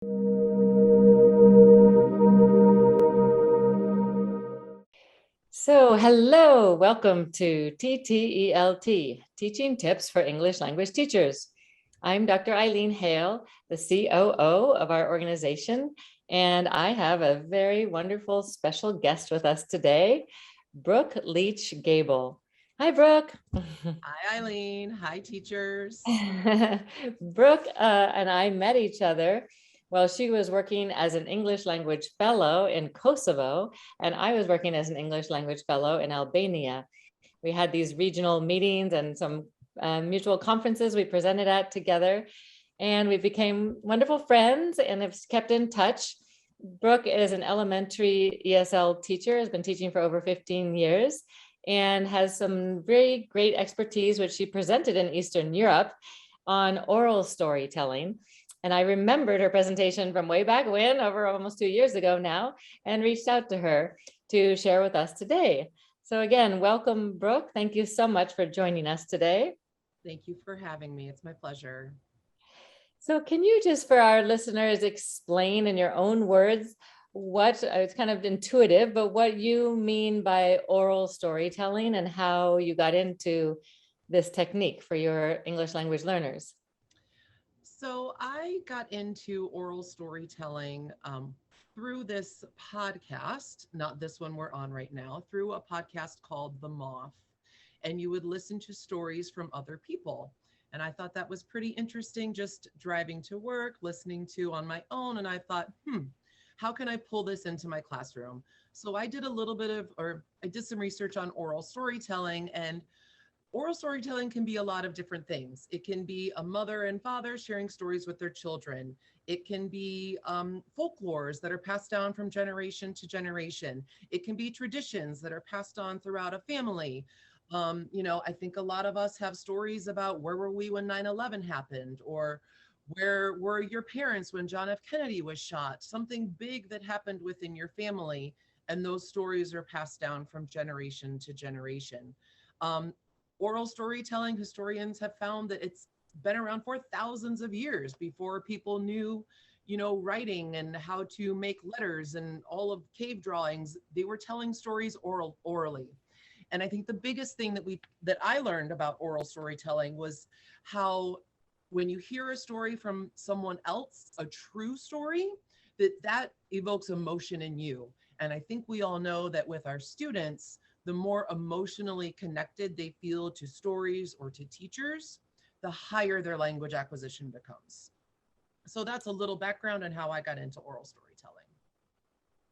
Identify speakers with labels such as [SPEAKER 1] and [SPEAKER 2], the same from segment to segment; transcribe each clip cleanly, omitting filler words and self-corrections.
[SPEAKER 1] So, hello, welcome to TTELT, Teaching Tips for English Language Teachers. I'm Dr. Eileen Hale, the COO of our organization, and I have a very wonderful special guest with us today, Brooke Leach Gable. Hi, Brooke.
[SPEAKER 2] Hi, Eileen. Hi, teachers.
[SPEAKER 1] Brooke and I met each other while she was working as an English language fellow in Kosovo, and I was working as an English language fellow in Albania. We had these regional meetings and some mutual conferences we presented at together, and we became wonderful friends and have kept in touch. Brooke is an elementary ESL teacher, has been teaching for over 15 years, and has some very great expertise, which she presented in Eastern Europe on oral storytelling. And I remembered her presentation from way back when, over almost 2 years ago now, and reached out to her to share with us today. So again, welcome, Brooke. Thank you so much for joining us today.
[SPEAKER 2] Thank you for having me. It's my pleasure.
[SPEAKER 1] So can you just, for our listeners, explain in your own words what, it's kind of intuitive, but what you mean by oral storytelling and how you got into this technique for your English language learners?
[SPEAKER 2] So I got into oral storytelling through this podcast, not this one we're on right now, through a podcast called The Moth. And you would listen to stories from other people. And I thought that was pretty interesting, just driving to work, listening to on my own. And I thought, how can I pull this into my classroom? So I did I did some research on oral storytelling, and oral storytelling can be a lot of different things. It can be a mother and father sharing stories with their children. It can be folklores that are passed down from generation to generation. It can be traditions that are passed on throughout a family. I think a lot of us have stories about where were we when 9/11 happened, or where were your parents when John F. Kennedy was shot? Something big that happened within your family, and those stories are passed down from generation to generation. Um, Oral storytelling, historians have found that it's been around for thousands of years before people knew, writing and how to make letters and all of cave drawings. They were telling stories orally. And I think the biggest thing that I learned about oral storytelling was how when you hear a story from someone else, a true story, that evokes emotion in you. And I think we all know that with our students, the more emotionally connected they feel to stories or to teachers, the higher their language acquisition becomes. So that's a little background on how I got into oral storytelling.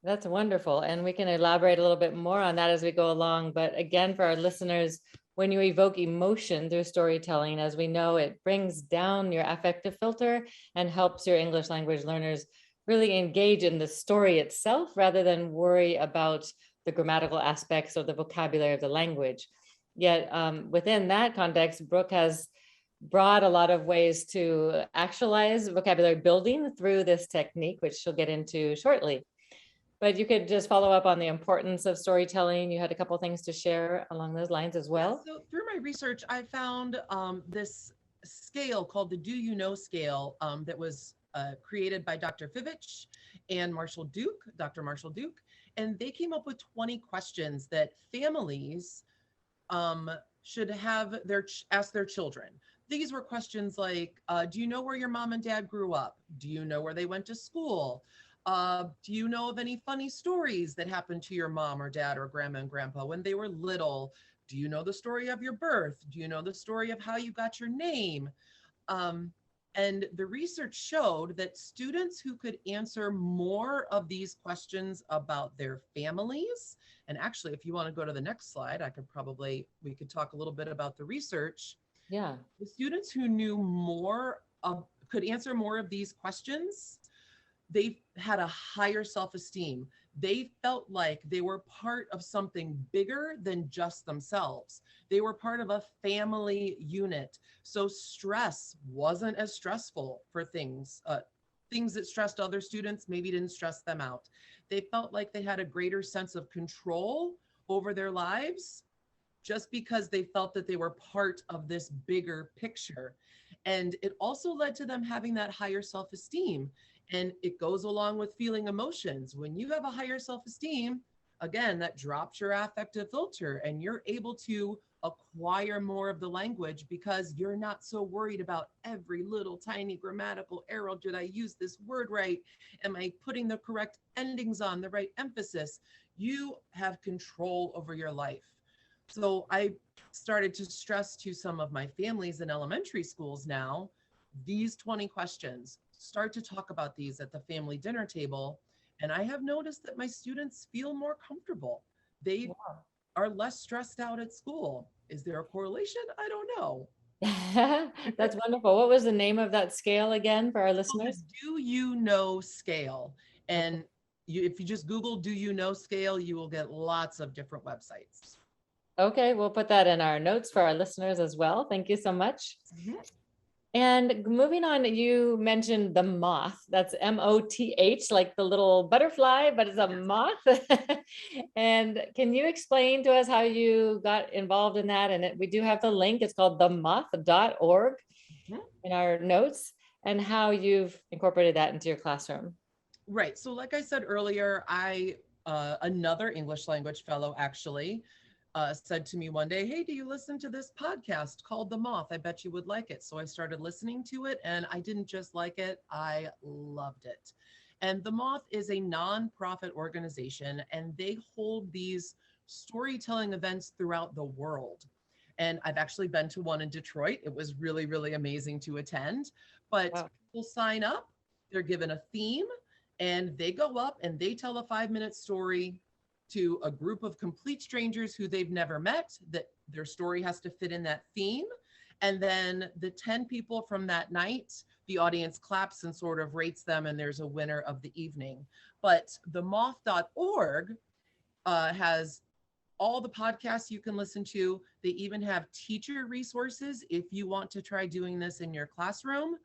[SPEAKER 1] That's wonderful. And we can elaborate a little bit more on that as we go along. But again, for our listeners, when you evoke emotion through storytelling, as we know, it brings down your affective filter and helps your English language learners really engage in the story itself rather than worry about the grammatical aspects or the vocabulary of the language. Yet within that context, Brooke has brought a lot of ways to actualize vocabulary building through this technique, which she'll get into shortly. But you could just follow up on the importance of storytelling. You had a couple of things to share along those lines as well.
[SPEAKER 2] So through my research, I found this scale called the Do You Know scale that was created by Dr. Fivich and Dr. Marshall Duke. And they came up with 20 questions that families should have ask their children. These were questions like, do you know where your mom and dad grew up? Do you know where they went to school? Do you know of any funny stories that happened to your mom or dad or grandma and grandpa when they were little? Do you know the story of your birth? Do you know the story of how you got your name? And the research showed that students who could answer more of these questions about their families, and actually, if you want to go to the next slide, we could talk a little bit about the research.
[SPEAKER 1] Yeah.
[SPEAKER 2] The students who knew could answer more of these questions, they had a higher self-esteem. They felt like they were part of something bigger than just themselves. They were part of a family unit. So stress wasn't as stressful for things that stressed other students maybe didn't stress them out. They felt like they had a greater sense of control over their lives just because they felt that they were part of this bigger picture. And it also led to them having that higher self-esteem. And it goes along with feeling emotions. When you have a higher self-esteem, again, that drops your affective filter and you're able to acquire more of the language because you're not so worried about every little tiny grammatical error. Did I use this word right? Am I putting the correct endings on, the right emphasis? You have control over your life. So I started to stress to some of my families in elementary schools now, these 20 questions. Start to talk about these at the family dinner table. And I have noticed that my students feel more comfortable. They are less stressed out at school. Is there a correlation? I don't know.
[SPEAKER 1] That's wonderful. What was the name of that scale again for our
[SPEAKER 2] Well, the
[SPEAKER 1] listeners?
[SPEAKER 2] do you know scale.
[SPEAKER 1] Okay.
[SPEAKER 2] And if you just Google do you know scale, you will get lots of different websites.
[SPEAKER 1] Okay, we'll put that in our notes for our listeners as well. Thank you so much.
[SPEAKER 2] Mhm.
[SPEAKER 1] And moving on, you mentioned the moth. That's MOTH, like the little butterfly, but it's a moth. And can you explain to us how you got involved in that? And we do have the link. It's called themoth.org
[SPEAKER 2] Mhm.
[SPEAKER 1] in our notes, and how you've incorporated that into your classroom.
[SPEAKER 2] Right. So, like I said earlier, another English language fellow actually said to me one day, "Hey, do you listen to this podcast called The Moth? I bet you would like it." So I started listening to it, and I didn't just like it, I loved it. And The Moth is a nonprofit organization, and they hold these storytelling events throughout the world. And I've actually been to one in Detroit. It was really, really amazing to attend. But
[SPEAKER 1] Wow.
[SPEAKER 2] people sign up, they're given a theme, and they go up and they tell a 5-minute story to a group of complete strangers who they've never met, that their story has to fit in that theme. And then the 10 people from that night, the audience claps and sort of rates them, and there's a winner of the evening. But the moth.org has all the podcasts you can listen to. They even have teacher resources if you want to try doing this in your classroom.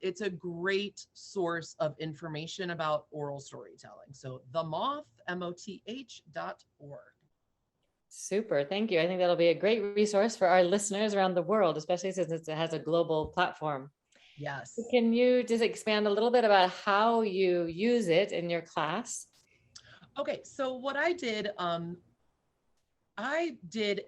[SPEAKER 2] It's a great source of information about oral storytelling. So the moth, MOTH.org.
[SPEAKER 1] Super. Thank you. I think that'll be a great resource for our listeners around the world, especially since it has a global platform.
[SPEAKER 2] Yes.
[SPEAKER 1] Can you just expand a little bit about how you use it in your class?
[SPEAKER 2] Okay. So what I did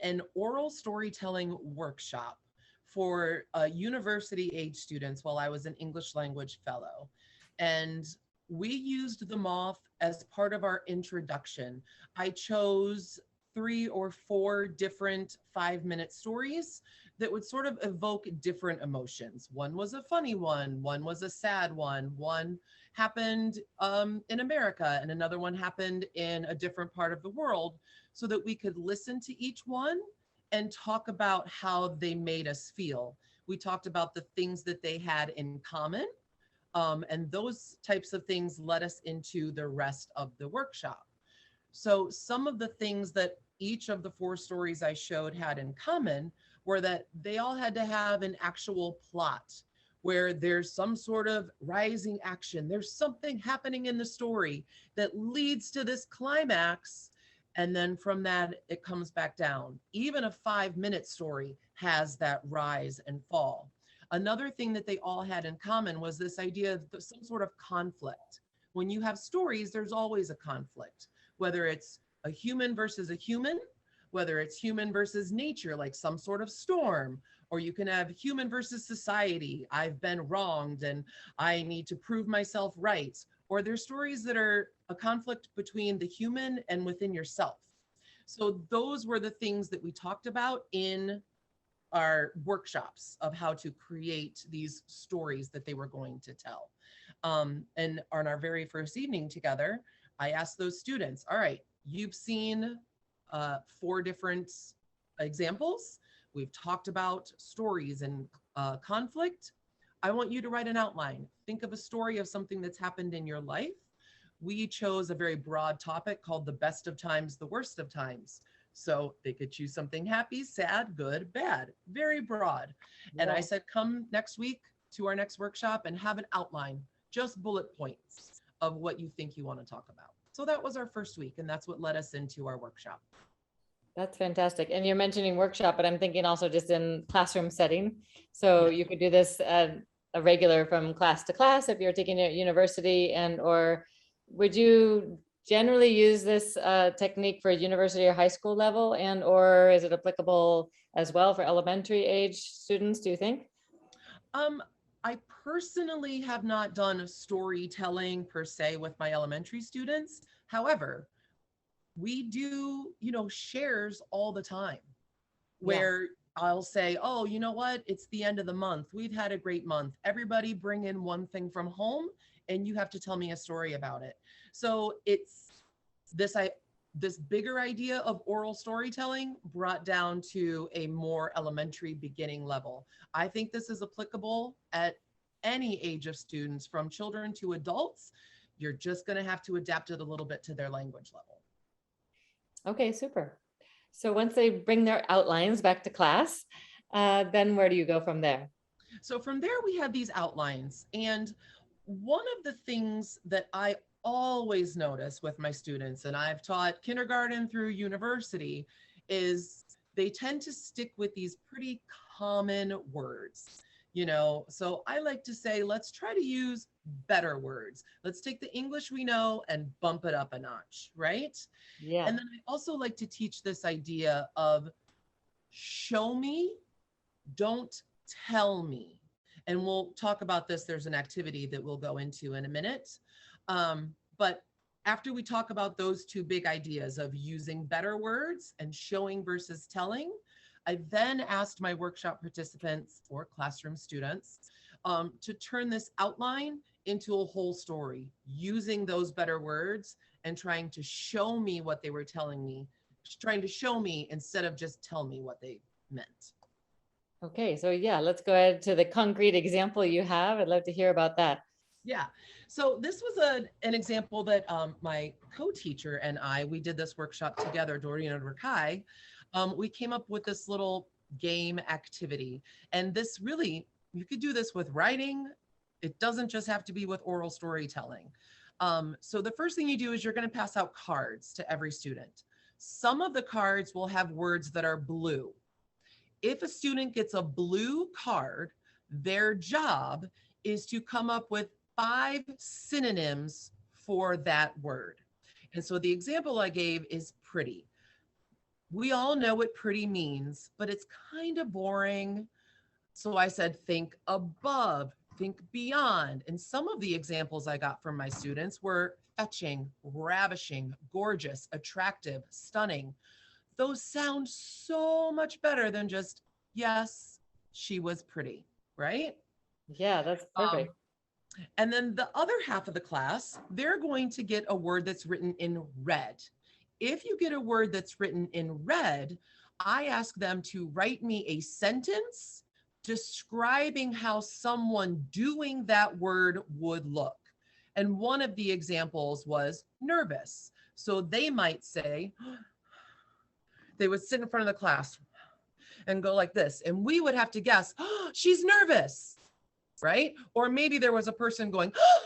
[SPEAKER 2] an oral storytelling workshop for university age students while I was an English language fellow. And we used the moth as part of our introduction. I chose 3 or 4 different 5-minute stories that would sort of evoke different emotions. One was a funny one was a sad one happened in America, and another one happened in a different part of the world, so that we could listen to each one and talk about how they made us feel. We talked about the things that they had in common, and those types of things led us into the rest of the workshop. So some of the things that each of the 4 stories I showed had in common were that they all had to have an actual plot where there's some sort of rising action. There's something happening in the story that leads to this climax. And then from that, it comes back down. Even a 5-minute story has that rise and fall. Another thing that they all had in common was this idea of some sort of conflict. When you have stories, there's always a conflict, whether it's a human versus a human, whether it's human versus nature, like some sort of storm, or you can have human versus society. I've been wronged and I need to prove myself right. Or there's stories that are a conflict between the human and within yourself. So those were the things that we talked about in our workshops of how to create these stories that they were going to tell. And on our very first evening together, I asked those students, all right, you've seen 4 different examples. We've talked about stories and conflict. I want you to write an outline. Think of a story of something that's happened in your life. We chose a very broad topic called the best of times, the worst of times. So they could choose something happy, sad, good, bad, very broad. Yeah. And I said, come next week to our next workshop and have an outline, just bullet points of what you think you want to talk about. So that was our first week, and that's what led us into our workshop.
[SPEAKER 1] That's fantastic. And you're mentioning workshop, but I'm thinking also just in classroom setting. So you could do this a regular from class to class if you're taking it at university, and or would you generally use this technique for university or high school level, and or is it applicable as well for elementary age students, do you think?
[SPEAKER 2] Um, I personally have not done storytelling per se with my elementary students. However, we do, shares all the time
[SPEAKER 1] Yeah.
[SPEAKER 2] where I'll say, oh, you know what? It's the end of the month. We've had a great month. Everybody bring in one thing from home and you have to tell me a story about it. So it's this bigger idea of oral storytelling brought down to a more elementary beginning level. I think this is applicable at any age of students, from children to adults. You're just going to have to adapt it a little bit to their language level.
[SPEAKER 1] Okay, super. So once they bring their outlines back to class, then where do you go from there?
[SPEAKER 2] So from there, we have these outlines. And one of the things that I always notice with my students, and I've taught kindergarten through university, is they tend to stick with these pretty common words. So I like to say, let's try to use better words. Let's take the English we know and bump it up a notch, right?
[SPEAKER 1] Yeah.
[SPEAKER 2] And then I also like to teach this idea of show me, don't tell me. And we'll talk about this. There's an activity that we'll go into in a minute. But after we talk about those two big ideas of using better words and showing versus telling, I then asked my workshop participants or classroom students to turn this outline into a whole story using those better words and trying to show me what they were telling me, trying to show me instead of just tell me what they meant.
[SPEAKER 1] Okay, so yeah, let's go ahead to the concrete example you have. I'd love to hear about that.
[SPEAKER 2] Yeah. So this was an example that my co-teacher and we did this workshop together, Doreen and Rakai. We came up with this little game activity. And this really, you could do this with writing. It doesn't just have to be with oral storytelling. So the first thing you do is you're going to pass out cards to every student. Some of the cards will have words that are blue. If a student gets a blue card, their job is to come up with 5 synonyms for that word. And so the example I gave is pretty. We all know what pretty means, but it's kind of boring. So I said, think above, think beyond. And some of the examples I got from my students were fetching, ravishing, gorgeous, attractive, stunning. Those sound so much better than just, yes, she was pretty, right?
[SPEAKER 1] Yeah, that's perfect.
[SPEAKER 2] And then the other half of the class, they're going to get a word that's written in red. If you get a word that's written in red, I ask them to write me a sentence describing how someone doing that word would look. And one of the examples was nervous. So they might say, they would sit in front of the class and go like this. And we would have to guess, oh, she's nervous, right? Or maybe there was a person going, oh,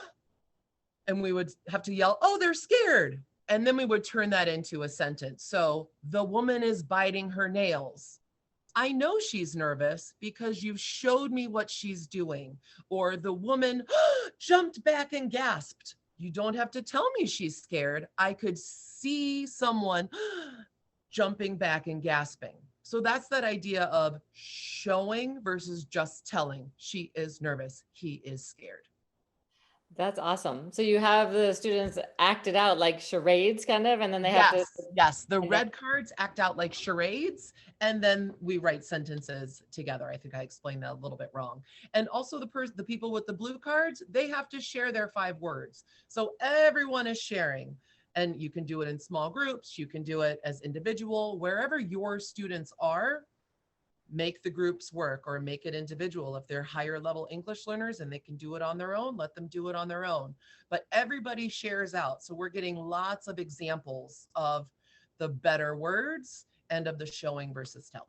[SPEAKER 2] and we would have to yell, oh, they're scared. And then we would turn that into a sentence. So the woman is biting her nails. I know she's nervous because you've showed me what she's doing. Or the woman jumped back and gasped. You don't have to tell me she's scared. I could see someone jumping back and gasping. So that's that idea of showing versus just telling. She is nervous. He is scared.
[SPEAKER 1] That's awesome. So you have the students act it out like charades kind of, and then they have to.
[SPEAKER 2] Yes. The red cards act out like charades, and then we write sentences together. I think I explained that a little bit wrong. And also the people with the blue cards, they have to share their 5 words. So everyone is sharing, and you can do it in small groups. You can do it as individual, wherever your students are. Make the groups work or make it individual. If they're higher level English learners and they can do it on their own, let them do it on their own. But everybody shares out. So we're getting lots of examples of the better words and of the showing versus telling.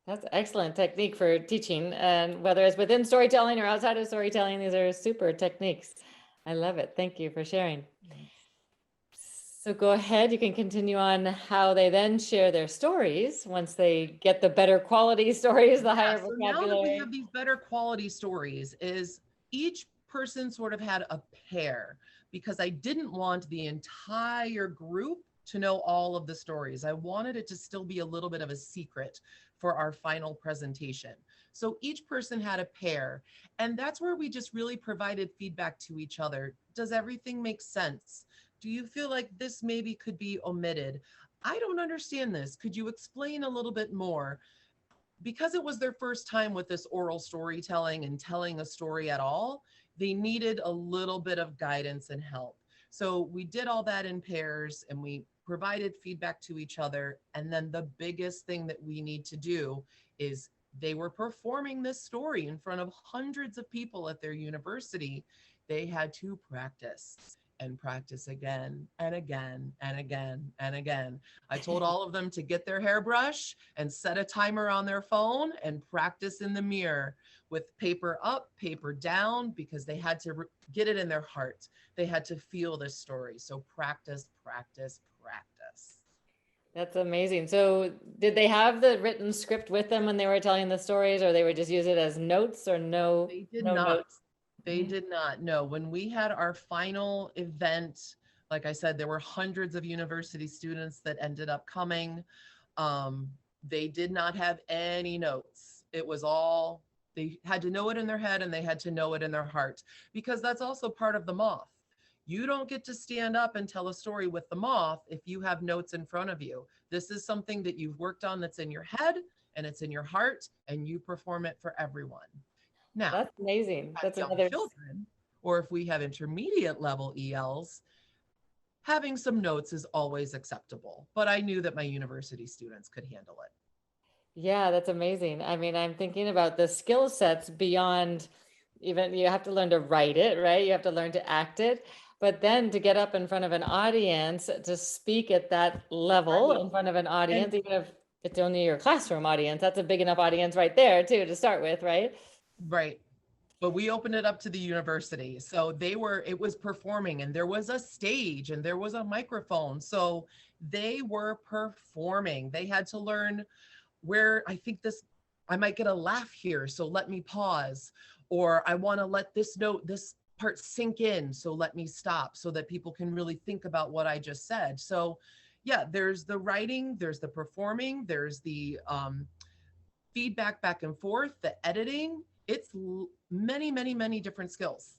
[SPEAKER 1] That's excellent technique for teaching. And whether it's within storytelling or outside of storytelling, these are super techniques. I love it. Thank you for sharing. So go ahead, you can continue on how they then share their stories once they get the better quality stories, the
[SPEAKER 2] Yeah,
[SPEAKER 1] higher
[SPEAKER 2] so now that we
[SPEAKER 1] vocabulary.
[SPEAKER 2] have these better quality stories, is each person sort of had a pair, because I didn't want the entire group to know all of the stories. I wanted it to still be a little bit of a secret for our final presentation. So each person had a pair, and that's where we just really provided feedback to each other. Does everything make sense? Do you feel like this maybe could be omitted? I don't understand this. Could you explain a little bit more? Because it was their first time with this oral storytelling and telling a story at all, they needed a little bit of guidance and help. So we did all that in pairs and we provided feedback to each other. And then the biggest thing that we need to do is they were performing this story in front of hundreds of people at their university. They had to practice and practice again and again and again and again. I told all of them to get their hairbrush and set a timer on their phone and practice in the mirror with paper up, paper down, because they had to get it in their heart. They had to feel this story. So practice, practice, practice.
[SPEAKER 1] That's amazing. So did they have the written script with them when they were telling the stories, or they would just use it as notes, or
[SPEAKER 2] They did
[SPEAKER 1] no
[SPEAKER 2] not.
[SPEAKER 1] notes?
[SPEAKER 2] They did not. No, when we had our final event, like I said, there were hundreds of university students that ended up coming. Um, they did not have any notes. It was all, they had to know it in their head and they had to know it in their heart, because that's also part of the moth. You don't get to stand up and tell a story with the moth if you have notes in front of you. This is something that you've worked on, that's in your head and it's in your heart, and you perform it for everyone. Now,
[SPEAKER 1] That's amazing.
[SPEAKER 2] have
[SPEAKER 1] That's
[SPEAKER 2] young
[SPEAKER 1] another.
[SPEAKER 2] children, or if we have intermediate level ELs, having some notes is always acceptable. But I knew that my university students could handle it.
[SPEAKER 1] Yeah, that's amazing. I mean, I'm thinking about the skill sets beyond even you have to learn to write it, right? You have to learn to act it. But then to get up in front of an audience, to speak at that level
[SPEAKER 2] Right.
[SPEAKER 1] in front of an
[SPEAKER 2] And
[SPEAKER 1] audience, even if it's only your classroom audience, that's a big enough audience right there too to start with, right?
[SPEAKER 2] right. But we opened it up to the university. So it was performing, and there was a stage and there was a microphone. So they were performing. They had to learn where I might get a laugh here. So let me pause. Or I want to let this part sink in. So let me stop so that people can really think about what I just said. So yeah, there's the writing, there's the performing, there's the feedback back and forth, the editing. It's many, many, many different skills.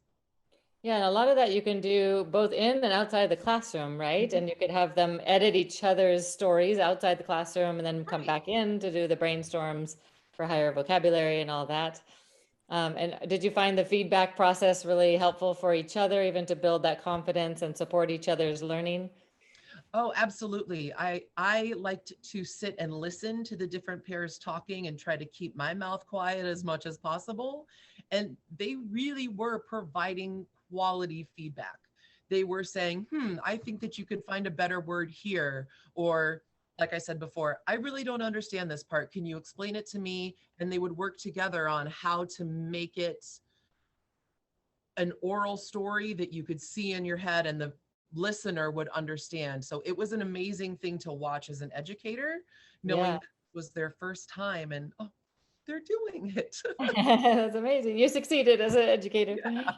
[SPEAKER 1] Yeah, and a lot of that you can do both in and outside the classroom, right?
[SPEAKER 2] Mhm.
[SPEAKER 1] And you could have them edit each other's stories outside the classroom and then come
[SPEAKER 2] Right.
[SPEAKER 1] back in to do the brainstorms for higher vocabulary and all that. And did you find the feedback process really helpful for each other, even to build that confidence and support each other's learning?
[SPEAKER 2] Oh, absolutely. I liked to sit and listen to the different pairs talking and try to keep my mouth quiet as much as possible. And they really were providing quality feedback. They were saying, I think that you could find a better word here. Or, like I said before, I really don't understand this part. Can you explain it to me? And they would work together on how to make it an oral story that you could see in your head and the listener would understand. So it was an amazing thing to watch as an educator, knowing
[SPEAKER 1] Yeah,
[SPEAKER 2] that it was their first time and oh, they're doing it.
[SPEAKER 1] that's amazing. You succeeded as an educator.
[SPEAKER 2] Yeah.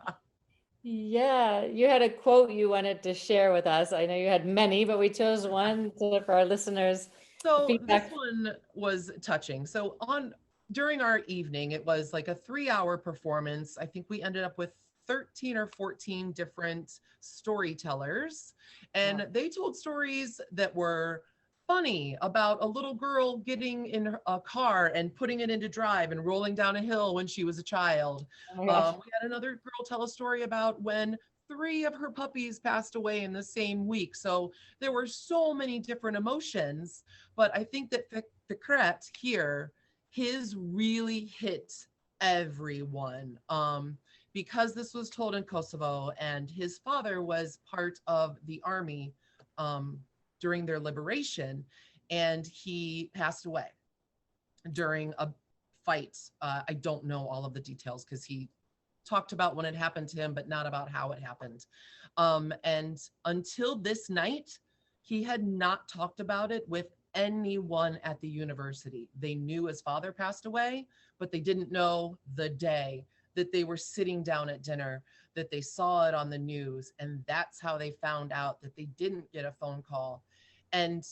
[SPEAKER 1] Yeah, you had a quote you wanted to share with us. I know you had many, but we chose one for our listeners. The
[SPEAKER 2] So this
[SPEAKER 1] feedback.
[SPEAKER 2] one was touching. So on during our evening, it was like a 3-hour performance. I think we ended up with 13 or 14 different storytellers,
[SPEAKER 1] Wow.
[SPEAKER 2] and they told stories that were funny about a little girl getting in a car and putting it into drive and rolling down a hill when she was a child.
[SPEAKER 1] Oh my gosh.
[SPEAKER 2] We had another girl tell a story about when 3 of her puppies passed away in the same week. So there were so many different emotions, but I think that Fikret here, his really hit everyone. Because this was told in Kosovo, and his father was part of the army um, during their liberation, and he passed away during a fight. I don't know all of the details because he talked about when it happened to him, but not about how it happened. And until this night, He had not talked about it with anyone at the university. They knew his father passed away, but they didn't know the day that they were sitting down at dinner, that they saw it on the news. And that's how they found out that they didn't get a phone call. And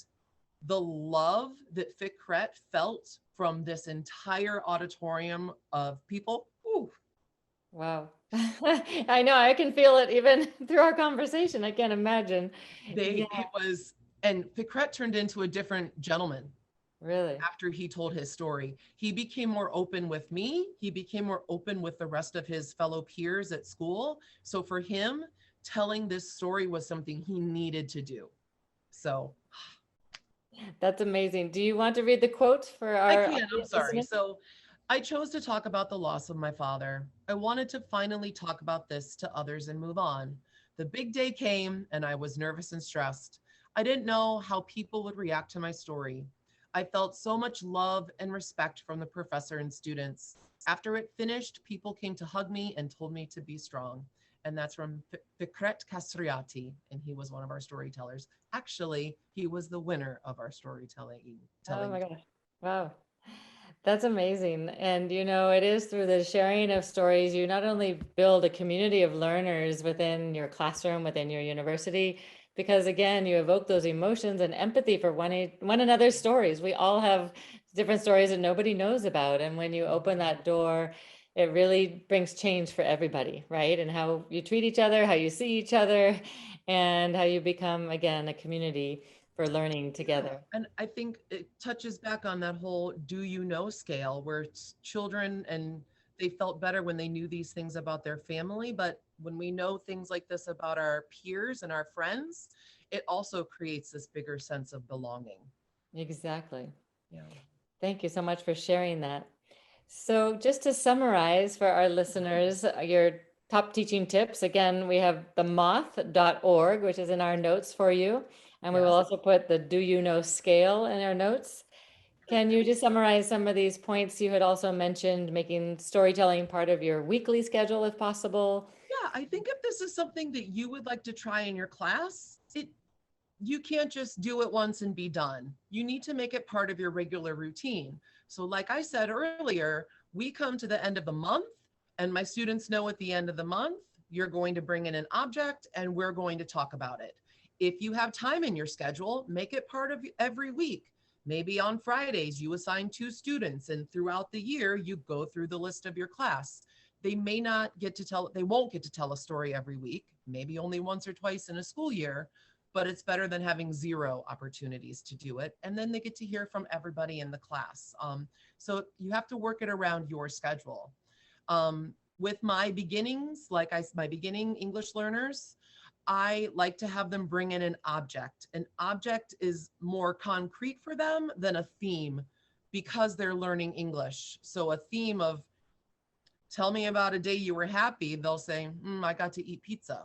[SPEAKER 2] the love that Fikret felt from this entire auditorium of people, ooh,
[SPEAKER 1] Wow. I know, I can feel it even through our conversation. I can't imagine. Yeah,
[SPEAKER 2] it was, and Fikret turned into a different gentleman
[SPEAKER 1] really.
[SPEAKER 2] after he told his story. He became more open with me. He became more open with the rest of his fellow peers at school. So for him, telling this story was something he needed to do. So
[SPEAKER 1] That's amazing. Do you want to read the quote for
[SPEAKER 2] I
[SPEAKER 1] our
[SPEAKER 2] can, I'm sorry.
[SPEAKER 1] listeners?
[SPEAKER 2] So I chose to talk about the loss of my father. I wanted to finally talk about this to others and move on. The big day came and I was nervous and stressed. I didn't know how people would react to my story. I felt so much love and respect from the professor and students. After it finished, people came to hug me and told me to be strong. And that's from Fikret Kasriati, and he was one of our storytellers. Actually, he was the winner of our storytelling.
[SPEAKER 1] Oh my gosh. Wow. That's amazing. And it is through the sharing of stories, you not only build a community of learners within your classroom, within your university, because again, you evoke those emotions and empathy for one another's stories. We all have different stories that nobody knows about. And when you open that door, it really brings change for everybody, right? And how you treat each other, how you see each other, and how you become, again, a community for learning together.
[SPEAKER 2] And I think it touches back on that whole do you know scale where children and they felt better when they knew these things about their family. But when we know things like this about our peers and our friends, it also creates this bigger sense of belonging.
[SPEAKER 1] Exactly.
[SPEAKER 2] Yeah.
[SPEAKER 1] Thank you so much for sharing that. So, just to summarize for our listeners, your top teaching tips again, we have the moth.org, which is in our notes for you. And we will
[SPEAKER 2] Yes.
[SPEAKER 1] also put the Do You Know scale in our notes. Can you just summarize some of these points? You had also mentioned making storytelling part of your weekly schedule if possible.
[SPEAKER 2] Yeah, I think if this is something that you would like to try in your class, you can't just do it once and be done. You need to make it part of your regular routine. So like I said earlier, we come to the end of the month and my students know at the end of the month, you're going to bring in an object and we're going to talk about it. If you have time in your schedule, make it part of every week. Maybe on Fridays, you assign 2 students and throughout the year, you go through the list of your class. They won't get to tell a story every week, maybe only once or twice in a school year, but it's better than having 0 opportunities to do it. And then they get to hear from everybody in the class. So you have to work it around your schedule. With my beginnings, my beginning English learners, I like to have them bring in an object. An object is more concrete for them than a theme because they're learning English. So a theme of tell me about a day you were happy, they'll say, I got to eat pizza.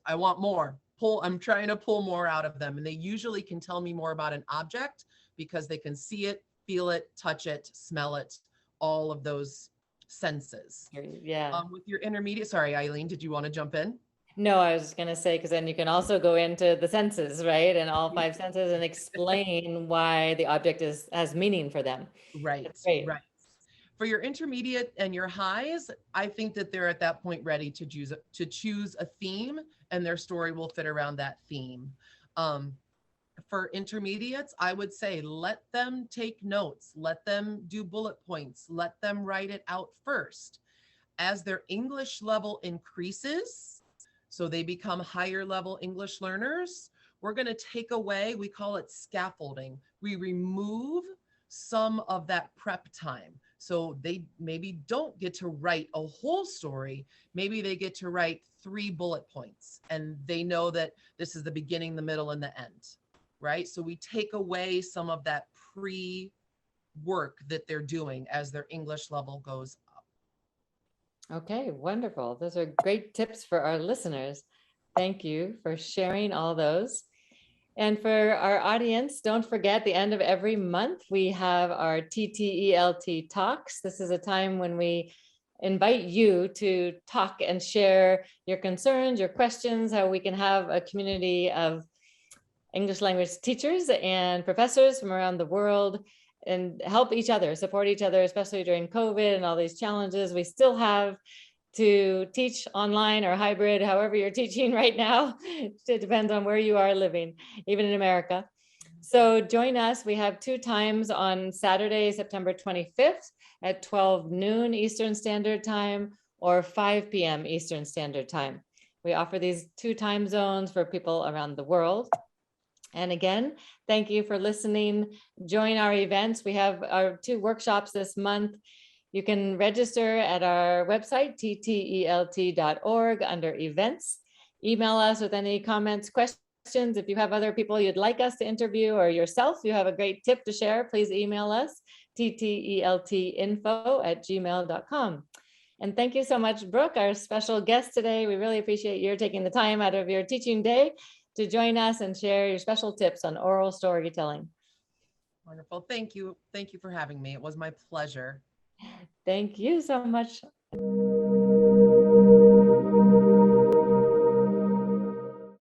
[SPEAKER 2] I want more. I'm trying to pull more out of them. And they usually can tell me more about an object because they can see it, feel it, touch it, smell it, all of those senses.
[SPEAKER 1] Yeah.
[SPEAKER 2] With your intermediate, sorry, Eileen, did you want to jump in?
[SPEAKER 1] No, I was just going to say, because then you can also go into the senses, right? And all 5 senses and explain why the object has meaning for them.
[SPEAKER 2] Right,
[SPEAKER 1] That's great.
[SPEAKER 2] right. For your intermediate and your highs, I think that they're at that point ready to choose a theme and their story will fit around that theme. For intermediates, I would say let them take notes, let them do bullet points, let them write it out first. As their English level increases, so they become higher level English learners, we're going to take away, we call it scaffolding. We remove some of that prep time. So they maybe don't get to write a whole story. Maybe they get to write 3 bullet points and they know that this is the beginning, the middle, and the end, right? So we take away some of that pre-work that they're doing as their English level goes up.
[SPEAKER 1] Okay, wonderful. Those are great tips for our listeners. Thank you for sharing all those. And for our audience, don't forget the end of every month, we have our TTELT talks. This is a time when we invite you to talk and share your concerns, your questions, how we can have a community of English language teachers and professors from around the world and help each other, support each other, especially during COVID and all these challenges we still have to teach online or hybrid, however you're teaching right now. It depends on where you are living, even in America. So join us. We have 2 times on Saturday, September 25th at 12 noon Eastern Standard Time or 5 p.m. Eastern Standard Time. We offer these 2 time zones for people around the world. And again, thank you for listening. Join our events. We have our 2 workshops this month. You can register at our website, ttelt.org, under events. Email us with any comments, questions. If you have other people you'd like us to interview or yourself, you have a great tip to share, please email us, tteltinfo@gmail.com. And thank you so much, Brooke, our special guest today. We really appreciate your taking the time out of your teaching day to join us and share your special tips on oral storytelling.
[SPEAKER 2] Wonderful. Thank you. Thank you for having me. It was my pleasure.
[SPEAKER 1] Thank you so much.